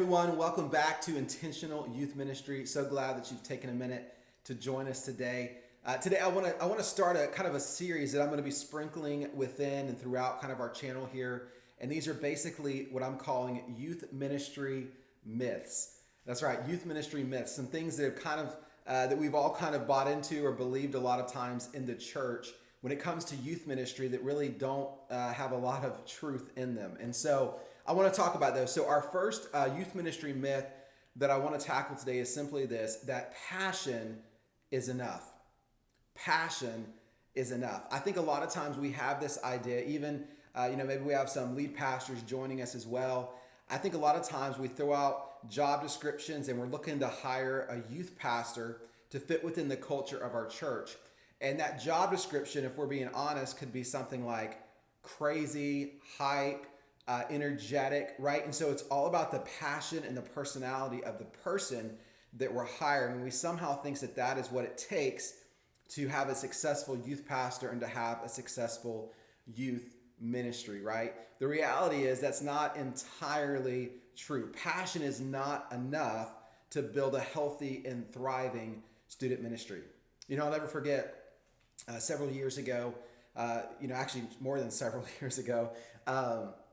everyone, welcome back to Intentional Youth Ministry. So glad that you've taken a minute to join us today. Today I want to start a kind of a series that I'm going to be sprinkling within and throughout kind of our channel here. And these are basically what I'm calling youth ministry myths. That's right, youth ministry myths. Some things that have kind of that we've all kind of bought into or believed a lot of times in the church when it comes to youth ministry that really don't have a lot of truth in them. And so I want to talk about those. So our first youth ministry myth that I want to tackle today is simply this, that passion is enough. Passion is enough. I think a lot of times we have this idea, even, maybe we have some lead pastors joining us as well. I think a lot of times we throw out job descriptions and we're looking to hire a youth pastor to fit within the culture of our church. And that job description, if we're being honest, could be something like crazy, hype, energetic, right? And so it's all about the passion and the personality of the person that we're hiring. And we somehow think that that is what it takes to have a successful youth pastor and to have a successful youth ministry, right? The reality is that's not entirely true. Passion is not enough to build a healthy and thriving student ministry. I'll never forget several years ago, actually more than several years ago,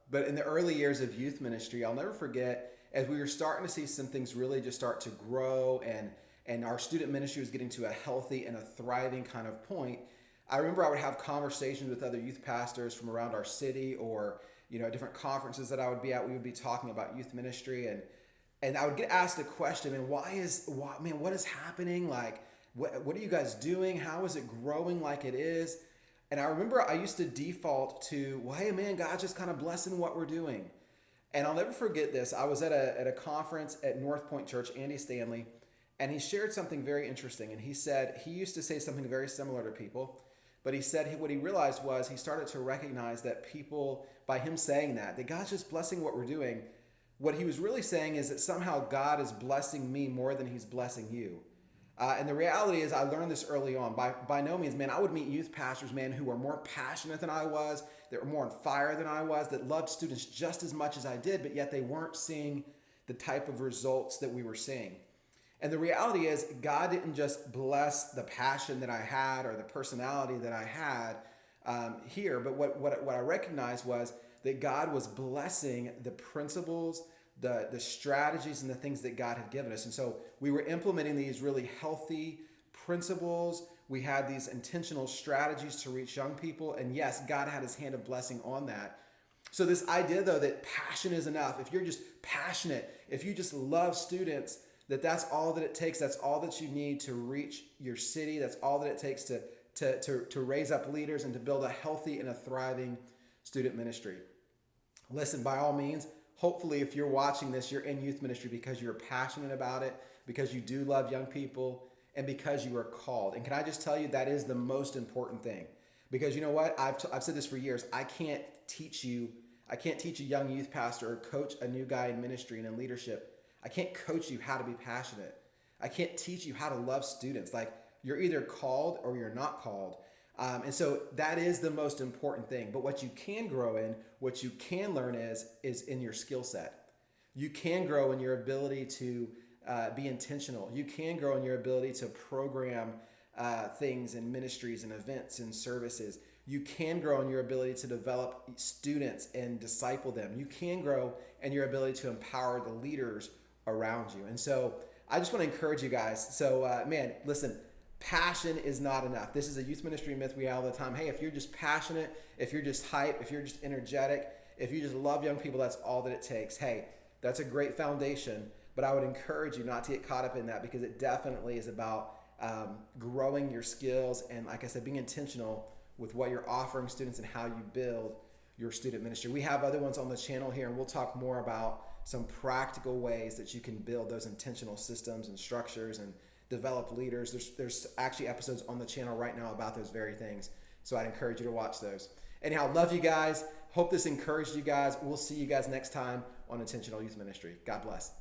but in the early years of youth ministry, I'll never forget as we were starting to see some things really just start to grow and our student ministry was getting to a healthy and a thriving kind of point. I remember I would have conversations with other youth pastors from around our city or, at different conferences that I would be at. We would be talking about youth ministry and I would get asked a question, what is happening? Like, what are you guys doing? How is it growing like it is? And I remember I used to default to, well, hey man, God's just kind of blessing what we're doing. And I'll never forget this. I was at a conference at North Point Church, Andy Stanley, and he shared something very interesting. And he said he used to say something very similar to people, but he said what he realized was he started to recognize that people, by him saying that God's just blessing what we're doing, what he was really saying is that somehow God is blessing me more than he's blessing you. And the reality is I learned this early on. By no means, man, I would meet youth pastors, man, who were more passionate than I was, that were more on fire than I was, that loved students just as much as I did, but yet they weren't seeing the type of results that we were seeing. And the reality is God didn't just bless the passion that I had or the personality that I had here, but what I recognized was that God was blessing the principles, the strategies and the things that God had given us. And so we were implementing these really healthy principles. We had these intentional strategies to reach young people. And yes, God had his hand of blessing on that. So this idea though, that passion is enough. If you're just passionate, if you just love students, that's all that it takes. That's all that you need to reach your city. That's all that it takes to raise up leaders and to build a healthy and a thriving student ministry. Listen, by all means, hopefully, if you're watching this, you're in youth ministry because you're passionate about it, because you do love young people, and because you are called. And can I just tell you, that is the most important thing. Because you know what? I've said this for years. I can't teach a young youth pastor or coach a new guy in ministry and in leadership. I can't coach you how to be passionate. I can't teach you how to love students. Like, you're either called or you're not called. And so that is the most important thing. But what you can grow in, what you can learn is in your skill set. You can grow in your ability to be intentional. You can grow in your ability to program things and ministries and events and services. You can grow in your ability to develop students and disciple them. You can grow in your ability to empower the leaders around you. And so I just want to encourage you guys. So listen, passion is not enough. This is a youth ministry myth we have all the time. Hey, if you're just passionate, if you're just hype, if you're just energetic, if you just love young people, that's all that it takes. Hey, that's a great foundation, but I would encourage you not to get caught up in that because it definitely is about growing your skills and, like I said, being intentional with what you're offering students and how you build your student ministry. We have other ones on the channel here, and we'll talk more about some practical ways that you can build those intentional systems and structures and develop leaders. There's actually episodes on the channel right now about those very things. So I'd encourage you to watch those. Anyhow, love you guys. Hope this encouraged you guys. We'll see you guys next time on Intentional Youth Ministry. God bless.